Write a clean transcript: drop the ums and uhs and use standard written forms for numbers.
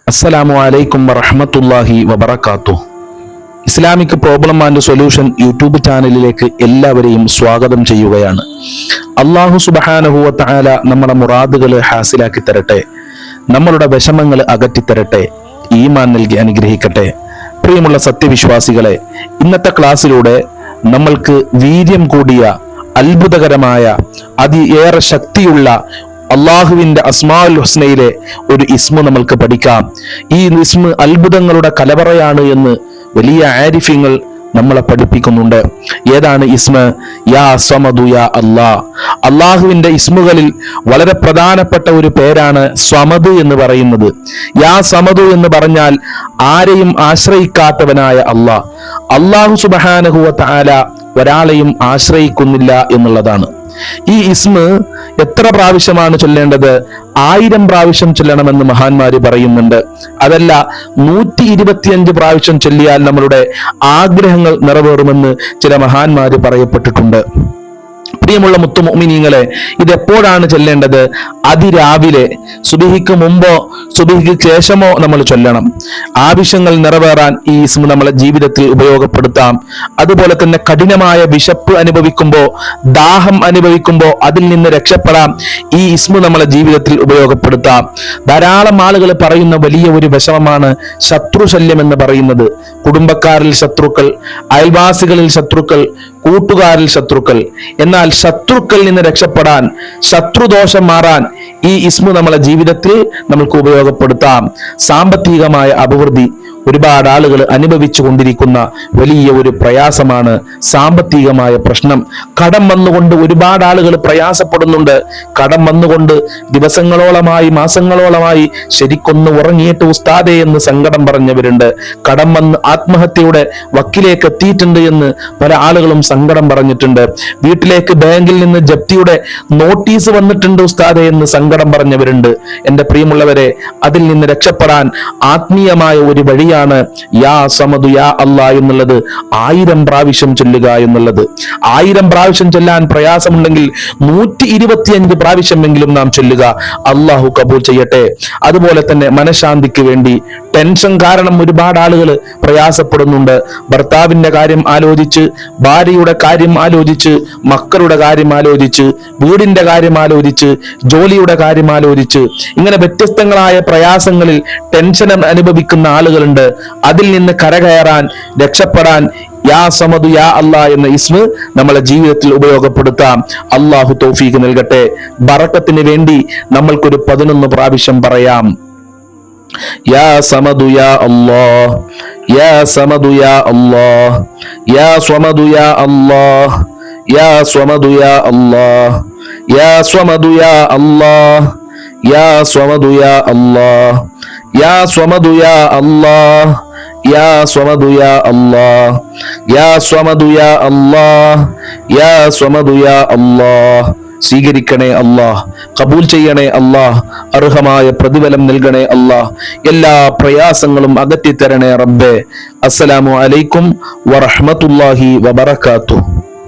അസ്സലാമു അലൈക്കും വറഹ്മത്തുള്ളാഹി വബറകാതുഹു. Islamic problem and solution YouTube ചാനലിലേക്ക് എല്ലാവരെയും സ്വാഗതം ചെയ്യുകയാണ്. അല്ലാഹു സുബ്ഹാനഹു വ തആല നമ്മുടെ മുറാദുകൾ ഹാസിലാക്കി തരട്ടെ, നമ്മളുടെ വിഷമങ്ങൾ അകറ്റിത്തരട്ടെ, ഈമാൻ നൽകി അനുഗ്രഹിക്കട്ടെ. പ്രിയമുള്ള സത്യവിശ്വാസികളെ, ഇന്നത്തെ ക്ലാസ്സിലൂടെ നമ്മൾക്ക് വീര്യം കൂടിയ അത്ഭുതകരമായ അതിയേറെ ശക്തിയുള്ള അള്ളാഹുവിന്റെ അസ്മാഉൽ ഹുസ്നയിലെ ഒരു ഇസ്മു നമ്മൾക്ക് പഠിക്കാം. ഈ ഇസ്മു അത്ഭുതങ്ങളുടെ കലവറയാണ് എന്ന് വലിയ ആരിഫ്യങ്ങൾ നമ്മളെ പഠിപ്പിക്കുന്നുണ്ട്. ഏതാണ് ഇസ്മ? യാ സമദു യാ അല്ലാ. അള്ളാഹുവിന്റെ ഇസ്മുകളിൽ വളരെ പ്രധാനപ്പെട്ട ഒരു പേരാണ് സമദ് എന്ന് പറയുന്നത്. യാ സമദു എന്ന് പറഞ്ഞാൽ ആരെയും ആശ്രയിക്കാത്തവനായ അല്ലാഹ്. അല്ലാഹു സുബ്ഹാനഹു വ തആല ഒരാളെയും ആശ്രയിക്കുന്നില്ല എന്നുള്ളതാണ്. ഈ ഇസ്മ എത്ര പ്രാവശ്യമാണ് ചൊല്ലേണ്ടത്? 1000 പ്രാവശ്യം ചൊല്ലണമെന്ന് മഹാന്മാര് പറയുന്നുണ്ട്. അതല്ല, 125 പ്രാവശ്യം ചൊല്ലിയാൽ നമ്മളുടെ ആഗ്രഹങ്ങൾ നിറവേറുമെന്ന് ചില മഹാന്മാര് പറയപ്പെട്ടിട്ടുണ്ട്. പ്രിയമുള്ള മുത്തുമുഅ്മിനീങ്ങളെ, ഇതെപ്പോഴാണ് ചൊല്ലേണ്ടത്? അതിരാവിലെ, സുബ്ഹിക്ക് മുമ്പോ സുബ്ഹിക്ക് ശേഷമോ നമ്മൾ ചൊല്ലണം. ആവശ്യങ്ങൾ നിറവേറാൻ ഈ ഇസ്മ നമ്മളെ ജീവിതത്തിൽ ഉപയോഗപ്പെടുത്താം. അതുപോലെ തന്നെ കഠിനമായ വിശപ്പ് അനുഭവിക്കുമ്പോൾ, ദാഹം അനുഭവിക്കുമ്പോൾ അതിൽ നിന്ന് രക്ഷപ്പെടാം. ഈ ഇസ്മ നമ്മളെ ജീവിതത്തിൽ ഉപയോഗപ്പെടുത്താം. ധാരാളം ആളുകൾ പറയുന്ന വലിയ ഒരു വിഷമമാണ് ശത്രുശല്യം എന്ന് പറയുന്നത്. കുടുംബക്കാരിൽ ശത്രുക്കൾ, അയൽവാസികളിൽ ശത്രുക്കൾ, കൂട്ടുകാരിൽ ശത്രുക്കൾ. എന്നാൽ ശത്രുക്കളിൽ നിന്ന് രക്ഷപ്പെടാൻ, ശത്രുദോഷം മാറാൻ ഈ ഇസ്മു നമ്മളെ ജീവിതത്തിൽ നമുക്ക് ഉപയോഗപ്പെടുത്താം. സാമ്പത്തികമായ അഭിവൃദ്ധി, ഒരുപാട് ആളുകൾ അനുഭവിച്ചു കൊണ്ടിരിക്കുന്ന വലിയ ഒരു പ്രയാസമാണ് സാമ്പത്തികമായ പ്രശ്നം. കടം വന്നുകൊണ്ട് ഒരുപാട് ആളുകൾ പ്രയാസപ്പെടുന്നുണ്ട്. കടം വന്നുകൊണ്ട് ദിവസങ്ങളോളമായി, മാസങ്ങളോളമായി ശരിക്കൊന്ന് ഉറങ്ങിയിട്ട് ഉസ്താദേ എന്ന് സങ്കടം പറഞ്ഞവരുണ്ട്. കടം വന്ന് ആത്മഹത്യയുടെ വക്കിലേക്ക് എത്തിയിട്ടുണ്ട് എന്ന് പല ആളുകളും സങ്കടം പറഞ്ഞിട്ടുണ്ട്. വീട്ടിലേക്ക് ബാങ്കിൽ നിന്ന് ജപ്തിയുടെ നോട്ടീസ് വന്നിട്ടുണ്ട് ഉസ്താദേ എന്ന് സങ്കടം പറഞ്ഞവരുണ്ട്. എൻ്റെ പ്രിയമുള്ളവരെ, അതിൽ നിന്ന് രക്ഷപ്പെടാൻ ആത്മീയമായ ഒരു വഴിയാണ് യാ സമദു യാ അല്ലാ എന്നുള്ളത്. 1000 പ്രാവശ്യം ചൊല്ലുക എന്നുള്ളത്. 1000 പ്രാവശ്യം ചൊല്ലാൻ പ്രയാസമുണ്ടെങ്കിൽ 125 പ്രാവശ്യമെങ്കിലും നാം ചൊല്ലുക. അള്ളാഹു കബൂൽ ചെയ്യട്ടെ. അതുപോലെ തന്നെ മനഃശാന്തിക്ക് വേണ്ടി, ടെൻഷൻ കാരണം ഒരുപാട് ആളുകൾ പ്രയാസപ്പെടുന്നുണ്ട്. ഭർത്താവിന്റെ കാര്യം ആലോചിച്ച്, ഭാര്യയുടെ കാര്യം ആലോചിച്ച്, മക്കളുടെ കാര്യം ആലോചിച്ച്, വീടിന്റെ കാര്യം ആലോചിച്ച്, ജോലിയുടെ കാര്യം ആലോചിച്ച്, ഇങ്ങനെ വ്യത്യസ്തങ്ങളായ പ്രയാസങ്ങളിൽ ടെൻഷൻ അനുഭവിക്കുന്ന ആളുകളുണ്ട്. അതിൽ നിന്ന് കരകയറാൻ, രക്ഷപ്പെടാൻ യാ സമദു യാ അല്ലാ എന്ന ഇസ്മ നമ്മളെ ജീവിതത്തിൽ ഉപയോഗപ്പെടുത്താം. അള്ളാഹു തൗഫീഖ് നൽകട്ടെ. ബറക്കത്തിന് വേണ്ടി നമ്മൾക്കൊരു 11 പ്രാവശ്യം പറയാം. യാ സമദു യാ അല്ലാഹ്, യാ സമദു യാ അല്ലാഹ്, യാ സമദു യാ അല്ലാഹ്, യാ സമദു യാ അല്ലാഹ്, യാ സമദു യാ അല്ലാഹ്, യാ സമദു യാ അല്ലാഹ്, യാ സമദു യാ അല്ലാഹ്, യാ സമദു യാ അല്ലാഹ്, യാ സമദു യാ അല്ലാഹ്, യാ സമദു യാ അല്ലാഹ്. സ്വീകരിക്കണേ അല്ലാഹ്, കബൂൽ ചെയ്യണേ അല്ലാഹ്, അർഹമായ പ്രതിഫലം നൽകണേ അല്ലാഹ്, എല്ലാ പ്രയാസങ്ങളും അകറ്റി തരണേ റബ്ബേ. അസ്സലാമു അലൈക്കും വറഹ്മത്തുള്ളാഹി വബറകാതുഹു.